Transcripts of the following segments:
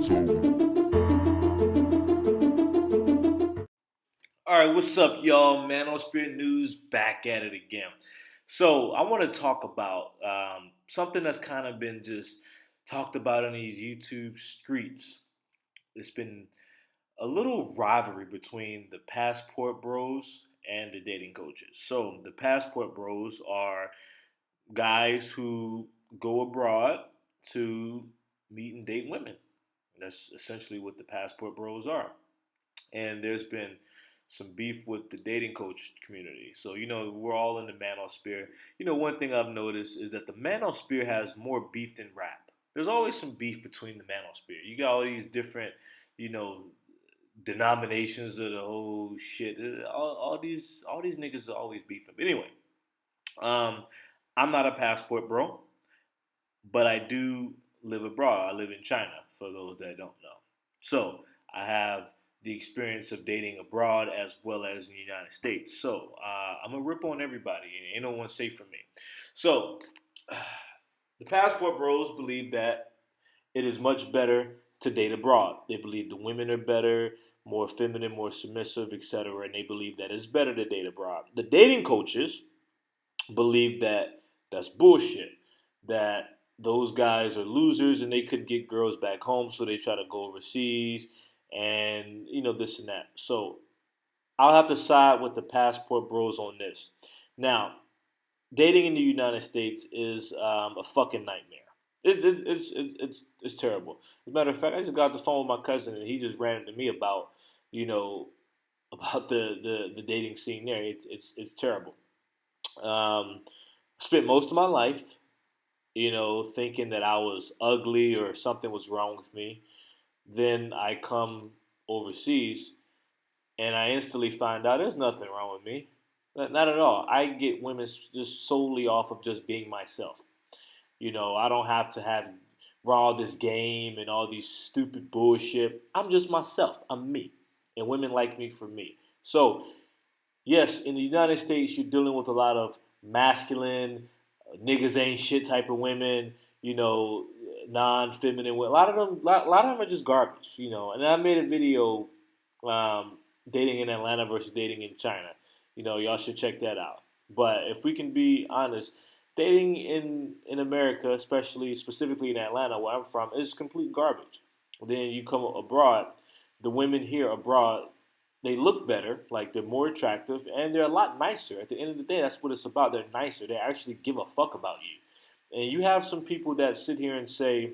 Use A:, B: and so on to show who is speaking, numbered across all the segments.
A: it's over.
B: All right, what's up, y'all? Man on Spirit News back at it again. So, I want to talk about something that's kind of been just talked about on these YouTube streets. It's been a little rivalry between the Passport Bros and the dating coaches. So, the Passport Bros are guys who go abroad to meet and date women. That's essentially what the Passport Bros are. And there's been some beef with the dating coach community. So, we're all in the manosphere. One thing I've noticed is that the manosphere has more beef than rap. There's always some beef between the manosphere. You got all these different, you know, denominations of the whole shit. All these niggas are always beefing. But anyway, um, I'm not a passport bro, but I do live abroad. I live in China, for those that don't know. So I have the experience of dating abroad as well as in the United States. So I'm gonna rip on everybody, and ain't no one safe from me. So the passport bros believe that it is much better to date abroad. They believe the women are better, more feminine, more submissive, etc., and they believe that it's better to date abroad. The dating coaches believe that that's bullshit. That those guys are losers and they could get girls back home, so they try to go overseas and this and that. So I'll have to side with the passport bros on this. Now, dating in the United States is a fucking nightmare. It's terrible. As a matter of fact, I just got off the phone with my cousin and he just ran into me about you know about the dating scene there. It's terrible. Um, Spent most of my life, thinking that I was ugly or something was wrong with me. Then I come overseas and I instantly find out there's nothing wrong with me. Not at all. I get women just solely off of just being myself. I don't have to have all this game and all these stupid bullshit. I'm just myself. I'm me. And women like me for me. So, yes, in the United States, you're dealing with a lot of masculine, niggas ain't shit type of women, non-feminine women. A lot of them are just garbage, And I made a video dating in Atlanta versus dating in China. Y'all should check that out. But if we can be honest, dating in America, especially specifically in Atlanta, where I'm from, is complete garbage. Then you come abroad, the women here abroad, they look better, like they're more attractive, and they're a lot nicer. At the end of the day, that's what it's about. They're nicer. They actually give a fuck about you. And you have some people that sit here and say,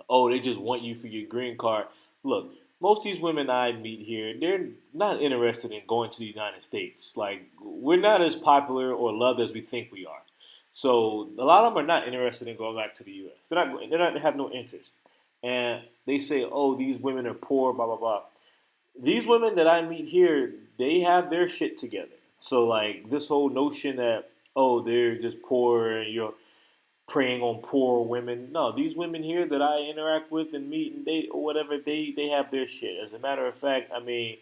B: oh, they just want you for your green card. Look, most of these women I meet here, they're not interested in going to the United States. Like, we're not as popular or loved as we think we are. So a lot of them are not interested in going back to the U.S. They have no interest. And they say, oh, these women are poor, blah, blah, blah. These women that I meet here, they have their shit together. So like this whole notion that, oh, they're just poor and you're preying on poor women. No, these women here that I interact with and meet and date or whatever, they have their shit. As a matter of fact, I mean,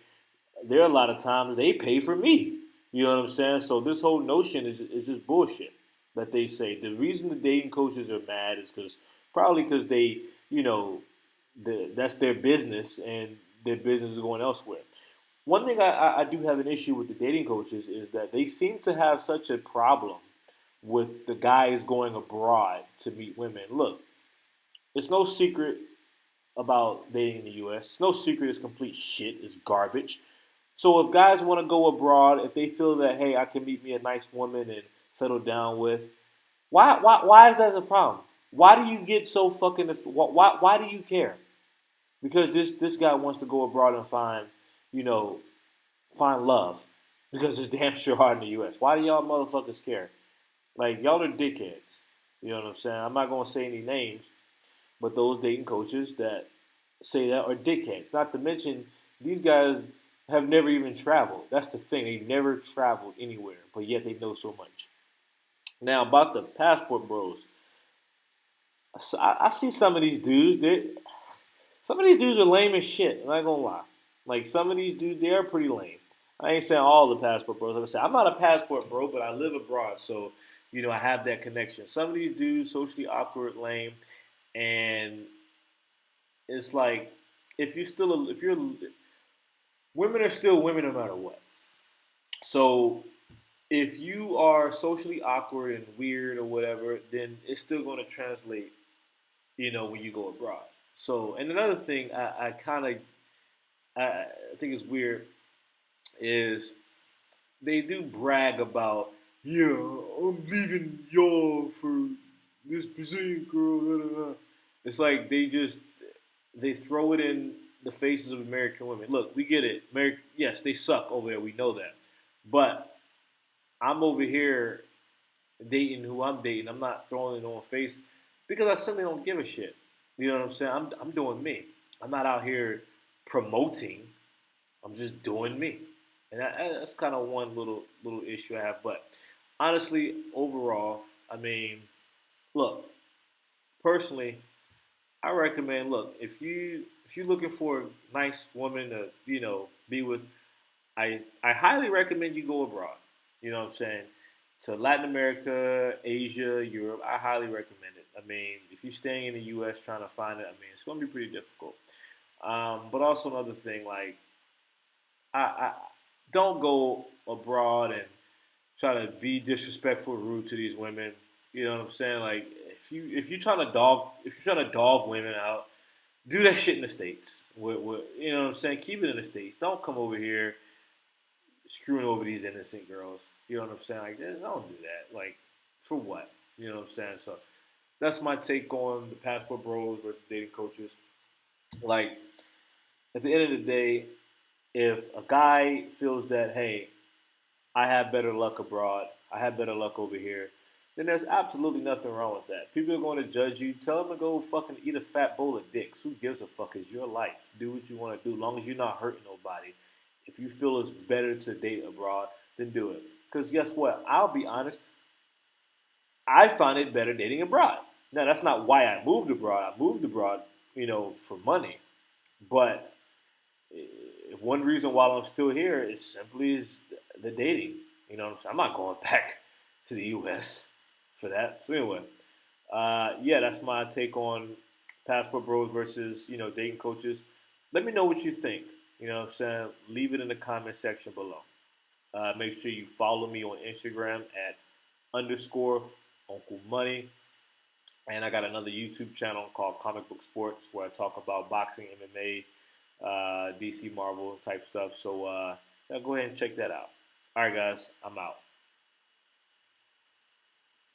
B: there are a lot of times they pay for me. You know what I'm saying? So this whole notion is just bullshit that they say. The reason the dating coaches are mad is probably because they, you know, that's their business and their business is going elsewhere. One thing I do have an issue with the dating coaches is that they seem to have such a problem with the guys going abroad to meet women. Look, it's no secret about dating in the U.S. It's no secret it's complete shit. It's garbage. So if guys want to go abroad, if they feel that hey, I can meet me a nice woman and settle down with, why is that a problem? Why do you get so fucking why do you care? Because this guy wants to go abroad and you know find love because it's damn sure hard in the U.S. Why do y'all motherfuckers care? Like y'all are dickheads. You know what I'm saying? I'm not gonna say any names, but those dating coaches that say that are dickheads. Not to mention these guys have never even traveled. That's the thing. They've never traveled anywhere, but yet they know so much. Now about the passport bros, so I see some of these dudes. Some of these dudes are lame as shit. I'm not gonna lie. Like some of these dudes, they are pretty lame. I ain't saying all the passport bros. Like I said, I'm not a passport bro, but I live abroad, so I have that connection. Some of these dudes socially awkward, lame, and it's like if you're women are still women no matter what. So if you are socially awkward and weird or whatever, then it's still going to translate, when you go abroad. So, and another thing I kind of I think is weird is they do brag about, yeah, I'm leaving y'all for this Brazilian girl. Da, da, da. It's like they throw it in the faces of American women. Look, we get it. Yes, they suck over there. We know that, but I'm over here dating who I'm dating. I'm not throwing it on face because I simply don't give a shit. You know what I'm saying? I'm doing me. I'm not out here promoting. I'm just doing me, and that's kind of one little issue I have. But honestly, overall, I mean, look, personally, I recommend. Look, if you're looking for a nice woman to be with, I highly recommend you go abroad. You know what I'm saying? To Latin America, Asia, Europe, I highly recommend it. I mean, if you're staying in the U.S. trying to find it, I mean, it's going to be pretty difficult. But also another thing, like I don't go abroad and try to be disrespectful, rude to these women. You know what I'm saying? Like if you're trying to dog women out, do that shit in the states. You know what I'm saying? Keep it in the states. Don't come over here screwing over these innocent girls. You know what I'm saying? Like, don't do that. Like, for what? You know what I'm saying? So that's my take on the passport bros versus dating coaches. Like, at the end of the day, if a guy feels that, hey, I have better luck abroad, I have better luck over here, then there's absolutely nothing wrong with that. People are going to judge you. Tell them to go fucking eat a fat bowl of dicks. Who gives a fuck? It's your life. Do what you want to do, as long as you're not hurting nobody. If you feel it's better to date abroad, then do it. Because guess what? I'll be honest. I find it better dating abroad. Now that's not why I moved abroad. I moved abroad, for money. But one reason why I'm still here is simply is the dating. You know what I'm saying? I'm not going back to the U.S. for that. So anyway, yeah, that's my take on passport bros versus dating coaches. Let me know what you think. You know what I'm saying? Leave it in the comment section below. Make sure you follow me on Instagram at underscore Uncle Money. And I got another YouTube channel called Comic Book Sports where I talk about boxing, MMA, DC Marvel type stuff. So yeah, go ahead and check that out. All right, guys, I'm out.